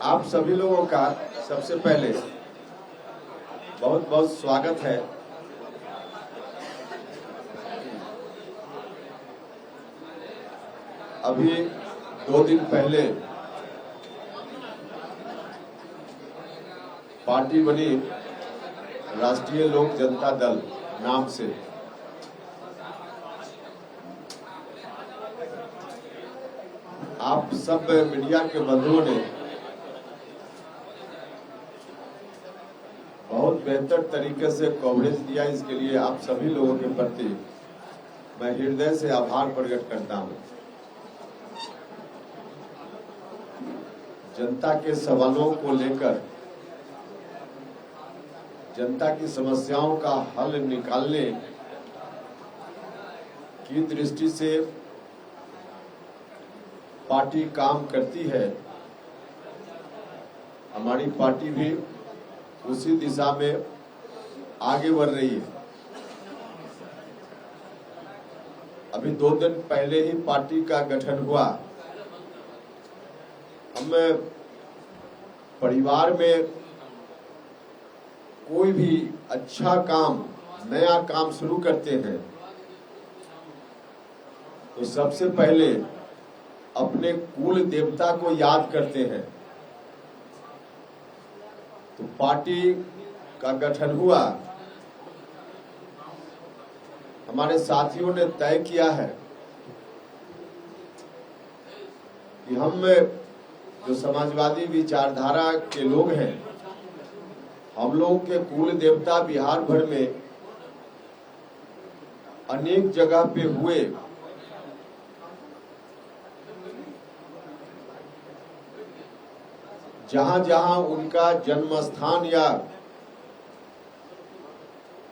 आप सभी लोगों का सबसे पहले बहुत बहुत स्वागत है। अभी 2 दिन पहले पार्टी बनी राष्ट्रीय लोक जनता दल नाम से। आप सब मीडिया के बंधुओं ने बहुत बेहतर तरीके से कवरेज दिया। इसके लिए आप सभी लोगों के प्रति मैं हृदय से आभार प्रकट करता हूं। जनता के सवालों को लेकर, जनता की समस्याओं का हल निकालने की दृष्टि से पार्टी काम करती है। हमारी पार्टी भी उसी दिशा में आगे बढ़ रही है। अभी 2 दिन पहले ही पार्टी का गठन हुआ। हम परिवार में कोई भी अच्छा काम, नया काम शुरू करते हैं तो सबसे पहले अपने कुल देवता को याद करते हैं। तो पार्टी का गठन हुआ। हमारे साथियों ने तय किया है कि हम जो समाजवादी विचारधारा के लोग हैं, हम लोगों के कुल देवता बिहार भर में अनेक जगह पे हुए। जहां जहां उनका जन्म स्थान या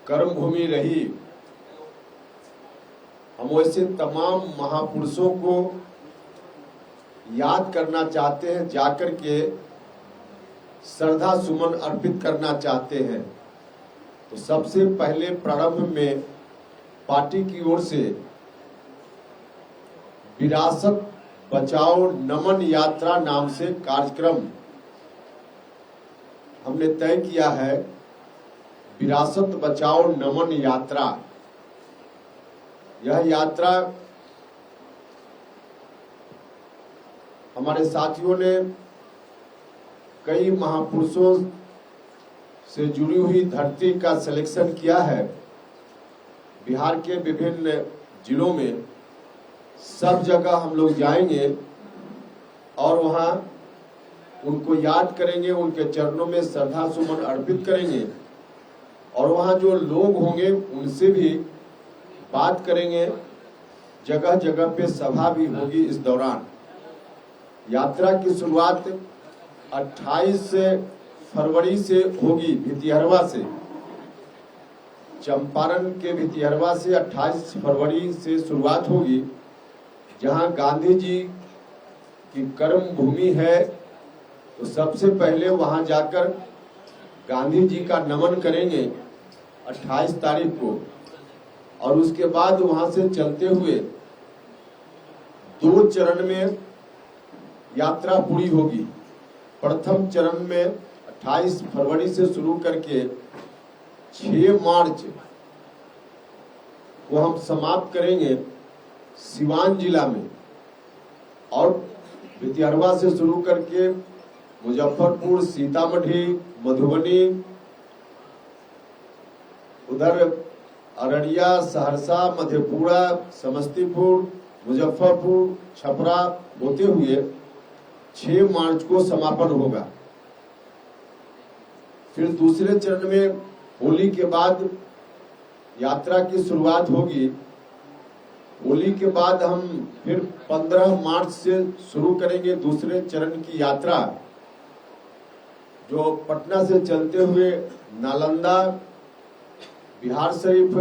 कर्म भूमि रही, हम वैसे तमाम महापुरुषों को याद करना चाहते हैं, जाकर के श्रद्धा सुमन अर्पित करना चाहते हैं। तो सबसे पहले प्रारंभ में पार्टी की ओर से विरासत बचाओ नमन यात्रा नाम से कार्यक्रम हमने तय किया है। विरासत बचाओ नमन यात्रा। यह यात्रा हमारे साथियों ने कई महापुरुषों से जुड़ी हुई धरती का सिलेक्शन किया है। बिहार के विभिन्न जिलों में सब जगह हम लोग जाएंगे और वहां उनको याद करेंगे, उनके चरणों में श्रद्धा सुमन अर्पित करेंगे और वहां जो लोग होंगे उनसे भी बात करेंगे। जगह जगह पे सभा भी होगी। इस दौरान यात्रा की शुरुआत 28 फरवरी से होगी भितिहरवा से। चंपारण के भितिहरवा से 28 फरवरी से शुरुआत होगी, जहां गांधी जी की कर्म भूमि है। तो सबसे पहले वहां जाकर गांधी जी का नमन करेंगे 28 तारीख को, और उसके बाद वहां से चलते हुए 2 चरण में यात्रा पूरी होगी। प्रथम चरण में 28 फरवरी से शुरू करके 6 मार्च को हम समाप्त करेंगे सिवान जिला में, और भितिहरवा से शुरू करके मुजफ्फरपुर, सीतामढ़ी, मधुबनी, उधर अररिया, सहरसा, मधेपुरा, समस्तीपुर, मुजफ्फरपुर, छपरा होते हुए 6 मार्च को समापन होगा। फिर दूसरे चरण में होली के बाद यात्रा की शुरुआत होगी। होली के बाद हम फिर 15 मार्च से शुरू करेंगे दूसरे चरण की यात्रा, जो पटना से चलते हुए नालंदा, बिहार शरीफ,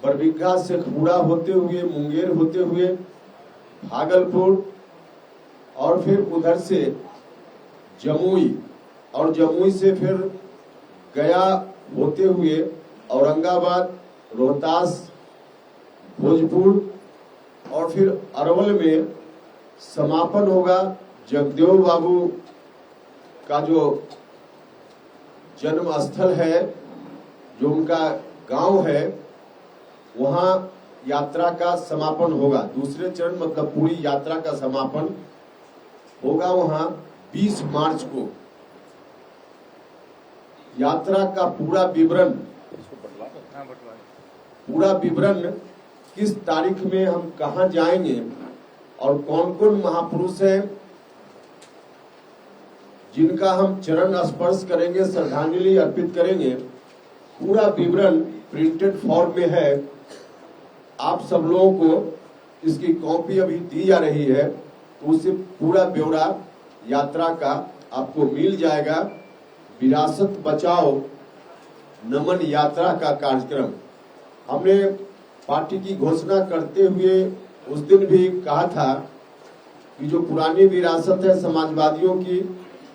बरबीघा, शेखपुरा होते हुए, मुंगेर होते हुए भागलपुर, और फिर उधर से जमुई, और जमुई से फिर गया होते हुए औरंगाबाद, रोहतास, भोजपुर, और फिर अरवल में समापन होगा जगदेव बाबू का जो जन्म स्थल है, जो उनका गांव है, वहां यात्रा का समापन होगा। दूसरे चरण मतलब पूरी यात्रा का समापन होगा वहां 20 मार्च को। यात्रा का पूरा विवरण किस तारीख में हम कहां जाएंगे और कौन कौन महापुरुष हैं जिनका हम चरण स्पर्श करेंगे, श्रद्धांजलि अर्पित करेंगे, पूरा विवरण प्रिंटेड फॉर्म में है। आप सब लोगों को इसकी कॉपी अभी दी जा रही है, तो उससे पूरा ब्यौरा यात्रा का आपको मिल जाएगा। विरासत बचाओ नमन यात्रा का कार्यक्रम हमने पार्टी की घोषणा करते हुए उस दिन भी कहा था कि जो पुरानी विरासत है समाजवादियों की,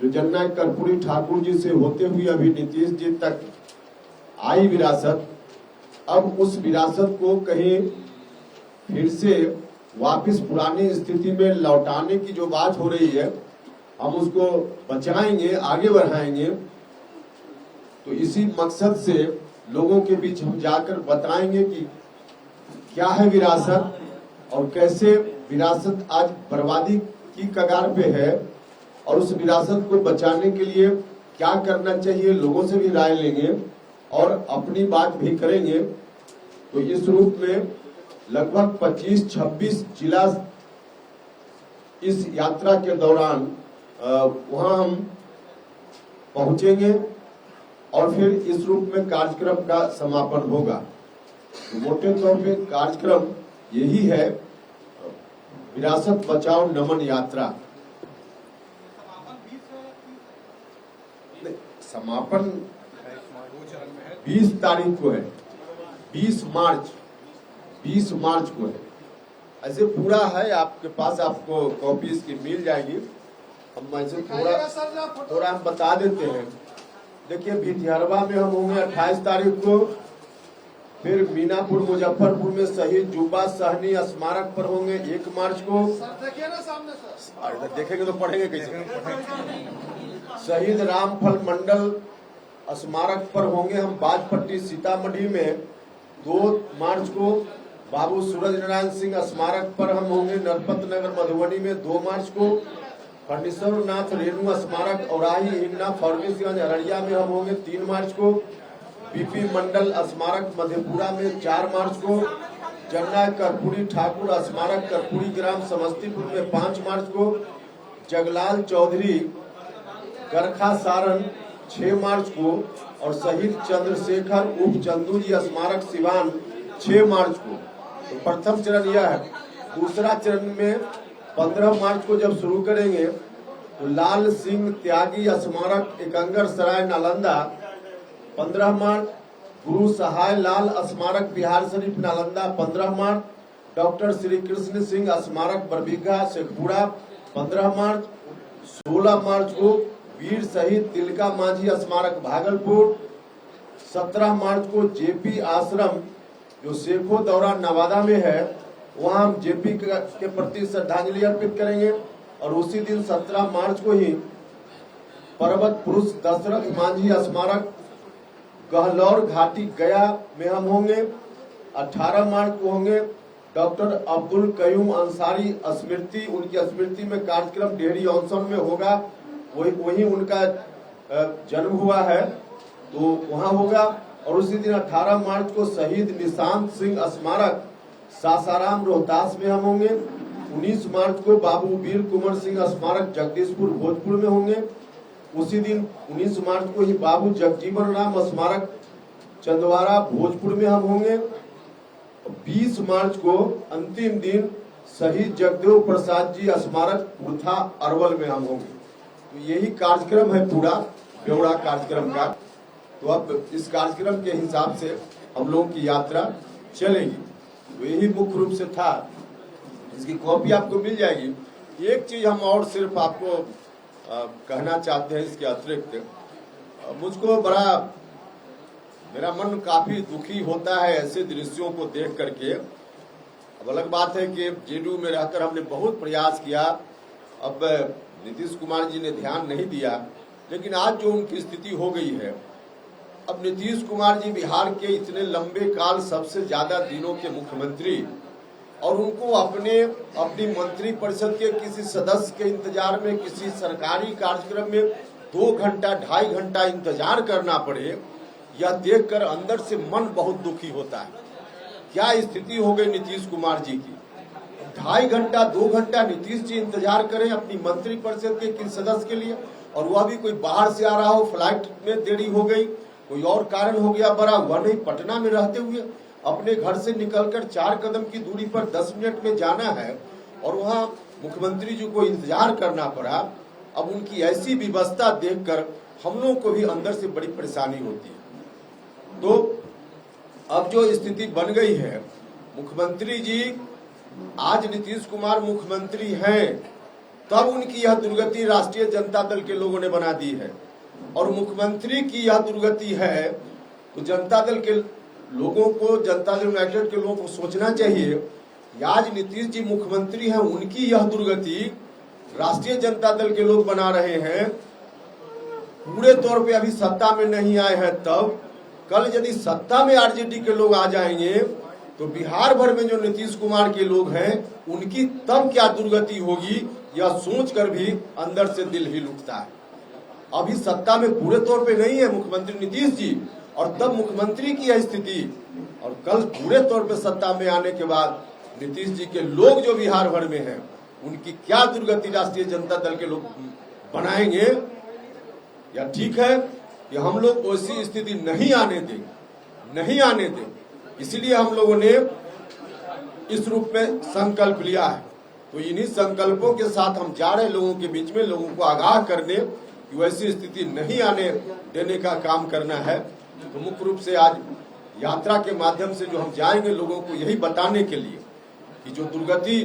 जो जननायक कर्पूरी ठाकुर जी से होते हुए अभी नीतीश जी तक आई विरासत, अब उस विरासत को कहीं फिर से वापस पुरानी स्थिति में लौटाने की जो बात हो रही है, हम उसको बचाएंगे, आगे बढ़ाएंगे। तो इसी मकसद से लोगों के बीच हम जाकर बताएंगे कि क्या है विरासत और कैसे विरासत आज बर्बादी की कगार पे है, और उस विरासत को बचाने के लिए क्या करना चाहिए, लोगों से भी राय लेंगे और अपनी बात भी करेंगे। तो इस रूप में लगभग 25-26 जिला इस यात्रा के दौरान वहां हम पहुंचेंगे और फिर इस रूप में कार्यक्रम का समापन होगा। तो मोटे तौर पे कार्यक्रम यही है, विरासत बचाओ नमन यात्रा। समापन 20 तारीख को है, 20 मार्च को है। ऐसे पूरा है आपके पास, आपको कॉपी इसकी मिल जाएगी। हम ऐसे थोड़ा हम बता देते हैं। देखिए, भितिहरवा में हम होंगे 28 तारीख को, फिर मीनापुर मुजफ्फरपुर में शहीद जुब्बा सहनी स्मारक पर होंगे 1 मार्च को। देखिए ना सामने सर, देखेंगे तो पढ़ेंगे कैसे। शहीद रामफल मंडल स्मारक पर होंगे हम बाजपट्टी सीतामढ़ी में 2 मार्च को। बाबू सूरज नारायण सिंह स्मारक पर हम होंगे नरपत नगर मधुबनी में 2 मार्च को। फणीश्वर नाथ रेणु स्मारक औराही हिंगना फॉर्मेसगंज अररिया में हम होंगे 3 मार्च को। बीपी मंडल स्मारक मधेपुरा में 4 मार्च को। जननायक कर्पूरी ठाकुर स्मारक कर्पूरी ग्राम समस्तीपुर में 5 मार्च को। जगलाल चौधरी गरखा सारण 6 मार्च को, और शहीद चंद्रशेखर उप चंदू जी स्मारक सिवान 6 मार्च को। तो प्रथम चरण यह है। दूसरा चरण में 15 मार्च को जब शुरू करेंगे तो लाल सिंह त्यागी स्मारक एकंगर सराय नालंदा 15 मार्च। गुरु सहाय लाल स्मारक बिहार शरीफ नालंदा 15 मार्च। डॉक्टर श्री कृष्ण सिंह स्मारक बरबीघा शेखपुरा 15 मार्च। 16 मार्च को वीर शहीद तिलका मांझी स्मारक भागलपुर। 17 मार्च को जेपी आश्रम जो शेखो दौरा नवादा में है, वहां हम जेपी के प्रति श्रद्धांजलि अर्पित करेंगे। और उसी दिन 17 मार्च को ही पर्वत पुरुष दशरथ मांझी स्मारक गहलौर घाटी गया में हम होंगे। 18 मार्च को होंगे डॉक्टर अब्दुल कयूम अंसारी स्मृति, उनकी स्मृति में कार्यक्रम डेहरी ऑनसन में होगा। वही उनका जन्म हुआ है, तो वहां होगा। और उसी दिन 18 मार्च को शहीद निशांत सिंह स्मारक सासाराम रोहतास में हम होंगे। 19 मार्च को बाबू वीर कुंवर सिंह स्मारक जगदीशपुर भोजपुर में होंगे। उसी दिन 19 मार्च को ही बाबू जगजीवन राम स्मारक चंदवारा भोजपुर में हम होंगे। 20 मार्च को अंतिम दिन शहीद जगदेव प्रसाद जी स्मारक कुर्था अरवल में हम होंगे। तो यही कार्यक्रम है पूरा ब्यौरा कार्यक्रम का। तो अब इस कार्यक्रम के हिसाब से हम लोगों की यात्रा चलेगी। तो यही मुख्य रूप से था। इसकी कॉपी आपको मिल जाएगी। एक चीज हम और सिर्फ आपको कहना चाहते हैं इसके अतिरिक्त, मुझको मेरा मन काफी दुखी होता है ऐसे दृश्यों को देख करके। अब अलग बात है कि जेडीयू में रहकर हमने बहुत प्रयास किया, अब नीतीश कुमार जी ने ध्यान नहीं दिया, लेकिन आज जो उनकी स्थिति हो गई है, अब नीतीश कुमार जी बिहार के इतने लंबे काल सबसे ज्यादा दिनों के मुख्यमंत्री, और उनको अपनी मंत्री परिषद के किसी सदस्य के इंतजार में, किसी सरकारी कार्यक्रम में 2 घंटा 2.5 घंटा इंतजार करना पड़े, यह देखकर अंदर से मन बहुत दुखी होता है। क्या स्थिति हो गई नीतीश कुमार जी की। 2.5 घंटा 2 घंटा नीतीश जी इंतजार करें अपनी मंत्री परिषद के किसी सदस्य के लिए, और वह भी कोई बाहर से आ रहा हो, फ्लाइट में देरी हो गई, कोई और कारण हो गया बड़ा, वह नहीं पटना में रहते हुए अपने घर से निकलकर 4 कदम की दूरी पर 10 मिनट में जाना है, और वहां मुख्यमंत्री जी को इंतजार करना पड़ा। अब उनकी ऐसी व्यवस्था देखकर हम लोगों को भी अंदर से बड़ी परेशानी होती है। तो अब जो स्थिति बन गई है, मुख्यमंत्री जी आज नीतीश कुमार मुख्यमंत्री हैं, तब उनकी यह दुर्गति राष्ट्रीय जनता दल के लोगों ने बना दी है, और मुख्यमंत्री की यह दुर्गति है तो जनता दल के लोगों को, जनता दल यूनाइटेड के लोगों को सोचना चाहिए कि आज नीतीश जी मुख्यमंत्री हैं, उनकी यह दुर्गति राष्ट्रीय जनता दल के लोग बना रहे हैं। पूरे तौर पे अभी सत्ता में नहीं आए हैं, तब कल यदि सत्ता में आरजेडी के लोग आ जाएंगे तो बिहार भर में जो नीतीश कुमार के लोग हैं उनकी तब क्या दुर्गति होगी, यह सोचकर भी अंदर से दिल ही उठता है। अभी सत्ता में पूरे तौर पे नहीं है मुख्यमंत्री नीतीश जी, और तब मुख्यमंत्री की यह स्थिति, और कल पूरे तौर पे सत्ता में आने के बाद नीतीश जी के लोग जो बिहार भर में हैं उनकी क्या दुर्गति राष्ट्रीय जनता दल के लोग बनाएंगे। या ठीक है कि हम लोग ऐसी स्थिति नहीं आने दें, इसलिए हम लोगों ने इस रूप में संकल्प लिया है। तो इन्हीं संकल्पों के साथ हम जा रहे लोगों के बीच में, लोगों को आगाह करने कि वैसी स्थिति नहीं आने देने का काम करना है। तो मुख्य रूप से आज यात्रा के माध्यम से जो हम जाएंगे लोगों को यही बताने के लिए कि जो दुर्गति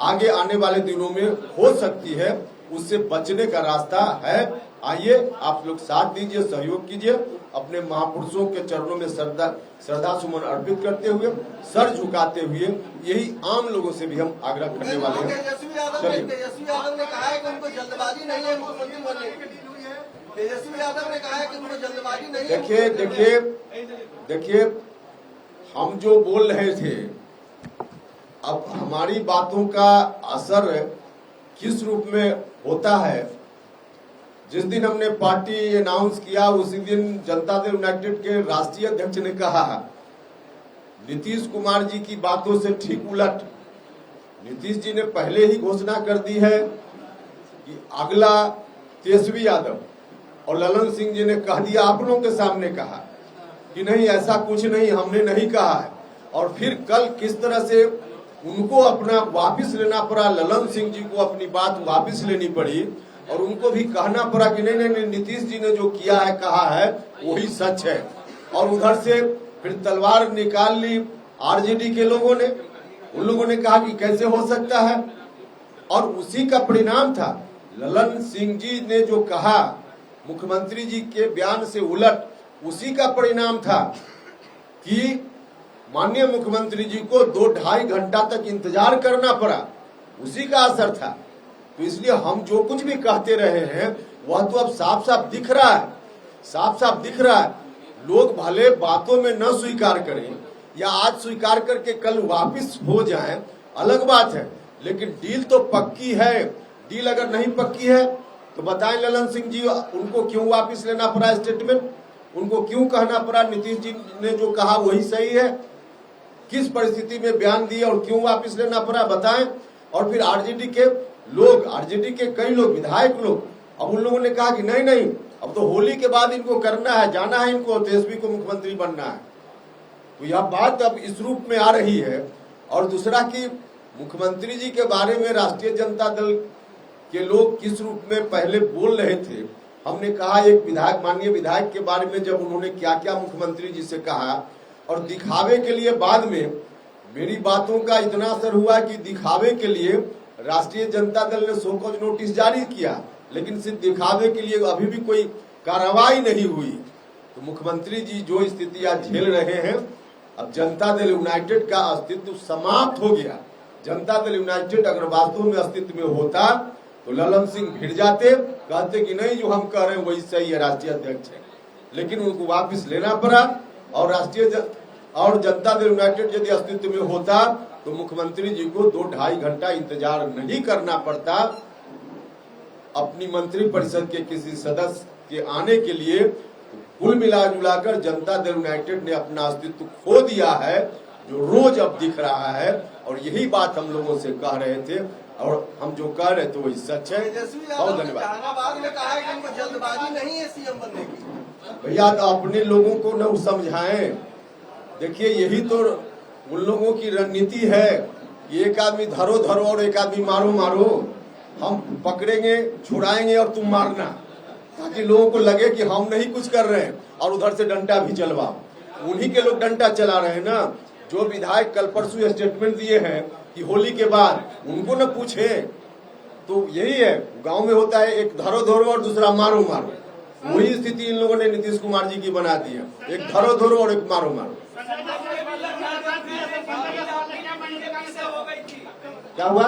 आगे आने वाले दिनों में हो सकती है उससे बचने का रास्ता है। आइए आप लोग साथ दीजिए, सहयोग कीजिए, अपने महापुरुषों के चरणों में श्रद्धा सुमन अर्पित करते हुए, सर झुकाते हुए, यही आम लोगों से भी हम आग्रह करने वाले हैं। तेजस्वी यादव ने कहा है कि उनको जल्दबाजी नहीं है मुख्यमंत्री बनने की। तेजस्वी यादव ने कहा है कि उनको जल्दबाजी नहीं है। देखिए हम जो बोल रहे थे, अब हमारी बातों का असर किस रूप में होता है। जिस दिन हमने पार्टी अनाउंस किया उसी दिन जनता दल यूनाइटेड के राष्ट्रीय अध्यक्ष ने कहा नीतीश कुमार जी की बातों से ठीक उलट नीतीश जी ने पहले ही घोषणा कर दी है कि अगला तेजस्वी यादव, और ललन सिंह जी ने कह दिया, आप लोगों के सामने कहा कि नहीं ऐसा कुछ नहीं, हमने नहीं कहा है। और फिर कल किस तरह से उनको अपना वापस लेना पड़ा, ललन सिंह जी को अपनी बात वापस लेनी पड़ी, और उनको भी कहना पड़ा कि नहीं नीतीश जी ने जो किया है कहा है वही सच है। और उधर से फिर तलवार निकाल ली आरजेडी के लोगों ने, उन लोगों ने कहा कि कैसे हो सकता है, और उसी का परिणाम था ललन सिंह जी ने जो कहा मुख्यमंत्री जी के बयान से उलट, उसी का परिणाम था कि माननीय मुख्यमंत्री जी को 2-2.5 घंटा तक इंतजार करना पड़ा, उसी का असर था। तो इसलिए हम जो कुछ भी कहते रहे हैं वह तो अब साफ साफ दिख रहा है। लोग भले बातों में न स्वीकार करें या आज स्वीकार करके कल वापस हो जाएं, अलग बात है, लेकिन डील तो पक्की है। डील अगर नहीं पक्की है तो बताएं ललन सिंह जी, उनको क्यों वापस लेना पड़ा स्टेटमेंट, उनको क्यों कहना पड़ा नीतीश जी ने जो कहा वही सही है, किस परिस्थिति में बयान दिया और क्यों वापस लेना पड़ा बताएं। और फिर आरजेडी के कई लोग, विधायक लोग, अब उन लोगों ने कहा कि नहीं अब तो होली के बाद इनको करना है, जाना है इनको, तेजस्वी को मुख्यमंत्री बनना है। तो यह बात अब इस रूप में आ रही है। और दूसरा कि मुख्यमंत्री जी के बारे में राष्ट्रीय जनता दल के लोग किस रूप में पहले बोल रहे थे, हमने कहा एक विधायक, माननीय विधायक के बारे में जब उन्होंने क्या क्या मुख्यमंत्री जी से कहा, और दिखावे के लिए बाद में मेरी बातों का इतना असर हुआ कि दिखावे के लिए राष्ट्रीय जनता दल ने शोकॉज नोटिस जारी किया, लेकिन सिर्फ दिखावे के लिए अभी भी कोई कार्रवाई नहीं हुई। तो मुख्यमंत्री जी जो स्थिति आज झेल रहे हैं, अब जनता दल यूनाइटेड का अस्तित्व समाप्त हो गया। जनता दल यूनाइटेड अगर वास्तव में अस्तित्व में होता तो ललन सिंह भिड़ जाते, कहते कि नहीं जो हम कह रहे हैं वही सही है, राष्ट्रीय अध्यक्ष है, लेकिन उनको वापस लेना पड़ा। और और जनता दल यूनाइटेड यदि अस्तित्व में होता तो मुख्यमंत्री जी को 2-2.5 घंटा इंतजार नहीं करना पड़ता अपनी मंत्री परिषद के किसी सदस्य के आने के लिए। कुल मिलाकर जनता दल यूनाइटेड ने अपना अस्तित्व खो दिया है, जो रोज अब दिख रहा है। और यही बात हम लोगों से कह रहे थे और हम जो कह रहे थे वही सच है। बहुत धन्यवाद। जहानाबाद में कहा है कि उनको जल्दबाजी नहीं है सीएम बनने की। भैया तो अपने लोगों को न समझाएं। देखिए यही तो उन लोगों की रणनीति है कि एक आदमी धरो धरो और एक आदमी मारो मारो। हम पकड़ेंगे, छुड़ाएंगे और तुम मारना, ताकि लोगों को लगे कि हम नहीं कुछ कर रहे हैं और उधर से डंडा भी चलवाओ। उन्हीं के लोग डंडा चला रहे हैं ना। जो विधायक कल परसों स्टेटमेंट दिए हैं कि होली के बाद, उनको न पूछे। तो यही है, गांव में होता है एक धरो धरो और दूसरा मारो मारो। वही स्थिति इन लोगों ने नीतीश कुमार जी की बना दी है, एक धरो धरो और एक मारो मारो। क्या हुआ?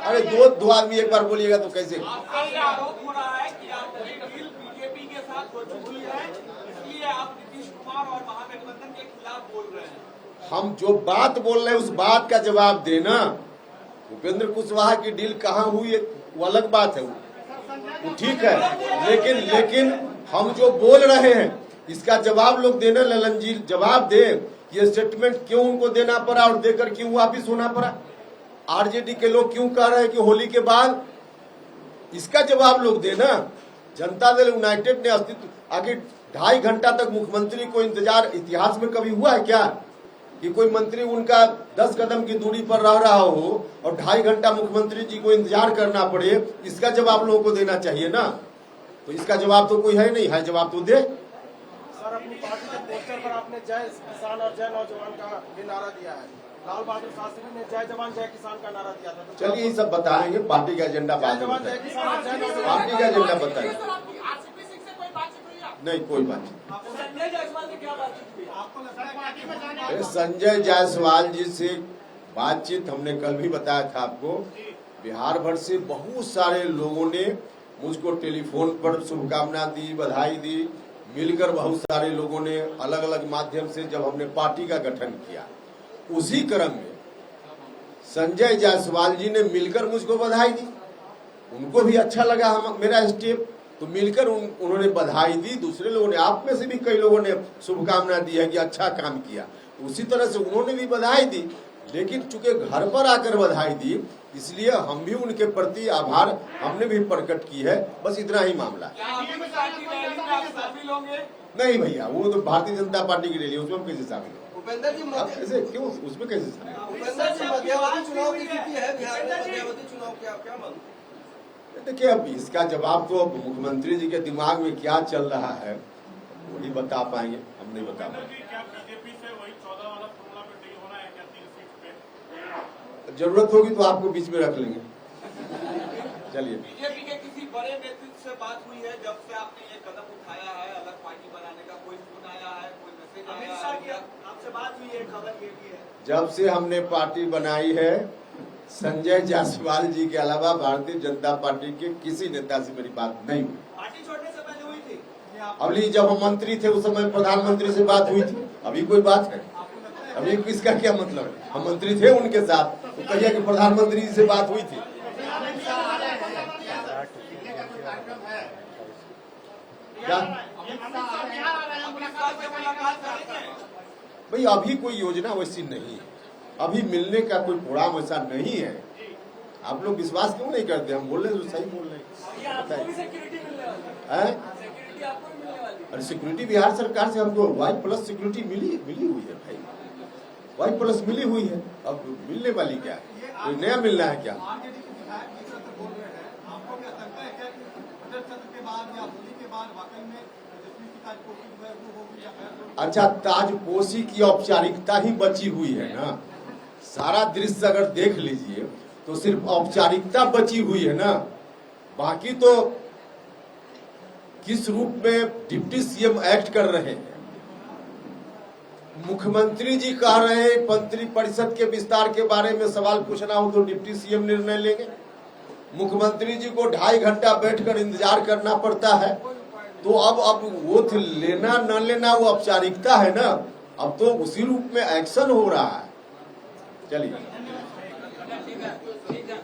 अरे दो आदमी एक बार बोलिएगा तो कैसे? आरोप हो रहा है कि आपकी डील बीजेपी के साथ हो चुकी है, इसलिए आप नीतीश कुमार और महागठबंधन के खिलाफ बोल रहे हैं। हम जो बात बोल रहे हैं उस बात का जवाब देना। उपेंद्र कुशवाहा की डील कहाँ हुई है वो अलग बात है, वो ठीक है, लेकिन हम जो बोल रहे हैं इसका जवाब लोग देना। ललन जी जवाब दे, ये स्टेटमेंट क्यों उनको देना पड़ा और देकर क्यों वापिस होना पड़ा? आरजेडी के लोग क्यों कह रहे हैं कि होली के बाद? इसका जवाब लोग देना। जनता दल यूनाइटेड ने अस्तित्व आखिर 2.5 घंटा तक मुख्यमंत्री को इंतजार इतिहास में कभी हुआ है क्या कि कोई मंत्री उनका 10 कदम की दूरी पर रह रहा हो और 2.5 घंटा मुख्यमंत्री जी को इंतजार करना पड़े? इसका जवाब लोगों को देना चाहिए ना। तो इसका जवाब तो कोई है नहीं, है जवाब तो दे। सर अपनी पार्टी के पोस्टर पर आपने जय किसान और जय नौजवान का भी नारा दिया है। लाल बहादुर शास्त्री ने जय जवान जय किसान का नारा दिया था। तो चलिए ये सब बताएंगे, पार्टी का एजेंडा बाद में जय किसान और जय नौजवान, पार्टी का एजेंडा बताएंगे। नहीं कोई बात संजय जायसवाल से क्या बातचीत हुई? नहीं। संजय जायसवाल जी से बातचीत हमने कल भी बताया था आपको। बिहार भर से बहुत सारे लोगों ने मुझको टेलीफोन पर शुभकामना दी, बधाई दी। मिलकर बहुत सारे लोगों ने अलग अलग माध्यम से, जब हमने पार्टी का गठन किया उसी क्रम में संजय जायसवाल जी ने मिलकर मुझको बधाई दी। उनको भी अच्छा लगा मेरा स्टेप, तो मिलकर उन्होंने बधाई दी। दूसरे लोगों ने, आप में से भी कई लोगों ने शुभकामना दी है कि अच्छा काम किया, तो उसी तरह से उन्होंने भी बधाई दी। लेकिन चूंकि घर पर आकर बधाई दी, इसलिए हम भी उनके प्रति आभार हमने भी प्रकट की है। बस इतना ही मामला। नहीं भैया, वो तो भारतीय जनता पार्टी की रैली, उसमें हम कैसे शामिल हैं? उपेंद्र जी कैसे, क्यों उसमें कैसे शामिल? उपेंद्र जी मध्यावधि चुनाव की स्थिति है बिहार में, मध्यावधि चुनाव क्या मांग? देखिए अब इसका जवाब तो अब मुख्यमंत्री जी के दिमाग में क्या चल रहा है वही बता पाएंगे, हम नहीं बता पाएंगे। जरूरत होगी तो आपको बीच में रख लेंगे। चलिए, बीजेपी के किसी बड़े नेतृत्व से बात हुई है जब से आपने ये कदम उठाया है अलग पार्टी बनाने का? कोई फोन आया है, कोई मैसेज आया है? आपसे बात हुई है, खबर ये भी है? जब से हमने पार्टी बनाई है, संजय जायसवाल जी के अलावा भारतीय जनता पार्टी के किसी नेता से मेरी बात नहीं हुई। पार्टी छोड़ने से पहले हुई थी? अभी जब हम मंत्री थे उस समय प्रधानमंत्री से बात हुई थी। अभी कोई बात है? अभी इसका क्या मतलब है? हम मंत्री थे उनके साथ, तो कहिए कि प्रधानमंत्री जी से बात हुई थी। क्या भाई, अभी कोई योजना वैसी नहीं है, अभी मिलने का कोई प्रोग्राम ऐसा नहीं है। आप लोग विश्वास क्यों नहीं करते? हम बोल रहे हैं तो सही बोल रहे हैं। अरे सिक्योरिटी बिहार सरकार से हमको Y+ सिक्योरिटी मिली हुई है भाई, Y+ मिली हुई है। अब मिलने वाली क्या है? कोई नया मिलना है क्या? अच्छा, ताजपोशी की औपचारिकता ही बची हुई है ना। सारा दृश्य अगर देख लीजिए तो सिर्फ औपचारिकता बची हुई है ना। बाकी तो किस रूप में डिप्टी सीएम एक्ट कर रहे हैं? मुख्यमंत्री जी कह रहे हैं मंत्री परिषद के विस्तार के बारे में सवाल पूछना हो तो डिप्टी सीएम निर्णय लेंगे। मुख्यमंत्री जी को 2.5 घंटा बैठकर इंतजार करना पड़ता है। तो अब वो लेना न लेना वो औपचारिकता है ना, अब तो उसी रूप में एक्शन हो रहा है। चलिए,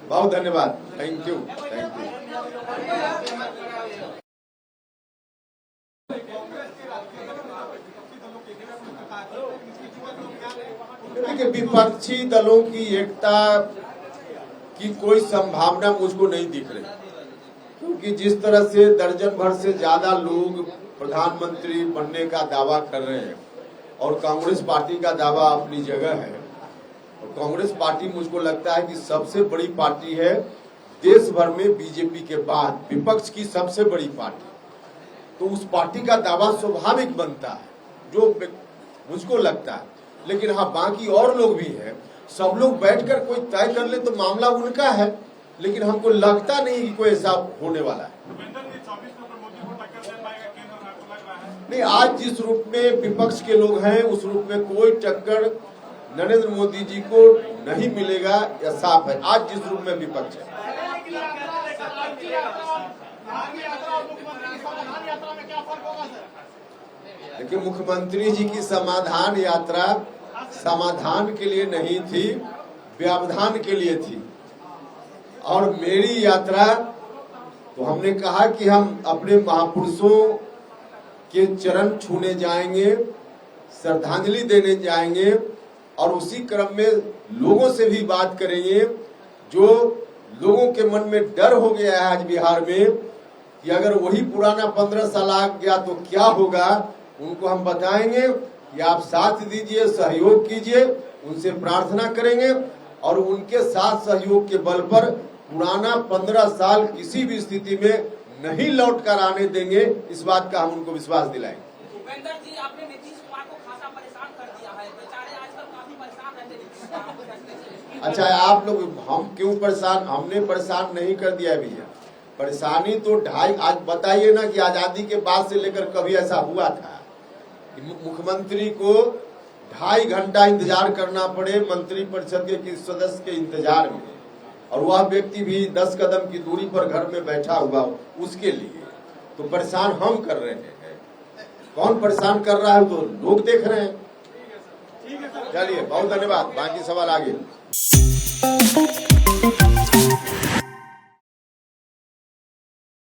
बहुत धन्यवाद, थैंक यू। देखिए, विपक्षी दलों की एकता की कोई संभावना मुझको नहीं दिख रही, क्योंकि जिस तरह से दर्जन भर से ज्यादा लोग प्रधानमंत्री बनने का दावा कर रहे हैं और कांग्रेस पार्टी का दावा अपनी जगह है, और कांग्रेस पार्टी मुझको लगता है कि सबसे बड़ी पार्टी है देश भर में, बीजेपी के बाद विपक्ष की सबसे बड़ी पार्टी, तो उस पार्टी का दावा स्वाभाविक बनता है, जो मुझको लगता है। लेकिन हाँ, बाकी और लोग भी हैं, सब लोग बैठकर कोई तय कर ले तो मामला उनका है, लेकिन हमको लगता नहीं कि कोई ऐसा होने वाला है। नहीं, आज जिस रूप में विपक्ष के लोग हैं उस रूप में कोई टक्कर नरेंद्र मोदी जी को नहीं मिलेगा, यह साफ है। आज जिस रूप में विपक्ष है, देखिए, मुख्यमंत्री जी की समाधान यात्रा समाधान के लिए नहीं थी, व्यवधान के लिए थी। और मेरी यात्रा तो हमने कहा कि हम अपने महापुरुषों के चरण छूने जाएंगे, श्रद्धांजलि देने जाएंगे, और उसी क्रम में लोगों से भी बात करेंगे। जो लोगों के मन में डर हो गया है आज बिहार में कि अगर वही पुराना 15 साल आ गया तो क्या होगा, उनको हम बताएंगे कि आप साथ दीजिए, सहयोग कीजिए, उनसे प्रार्थना करेंगे और उनके साथ सहयोग के बल पर पुराना 15 साल किसी भी स्थिति में नहीं लौट कर आने देंगे। इस बात का हम उनको विश्वास दिलाएंगे। भूपेंद्र जी, आपने नीतीश कुमार को खासा परेशान कर दिया है, बेचारे आजकल काफी परेशान रहते हैं नीतीश कुमार को। अच्छा, आप लोग, हम क्यों परेशान? हमने परेशान नहीं कर दिया भैया। परेशानी तो आज बताइए ना कि आजादी के बाद से लेकर कभी ऐसा हुआ था कि मुख्यमंत्री को 2.5 घंटा इंतजार करना पड़े मंत्री परिषद के सदस्य के इंतजार में, और वह व्यक्ति भी 10 कदम की दूरी पर घर में बैठा हुआ उसके लिए। तो परेशान हम कर रहे हैं, कौन परेशान कर रहा है तो लोग देख रहे हैं। चलिए, बहुत धन्यवाद, बाकी सवाल आगे।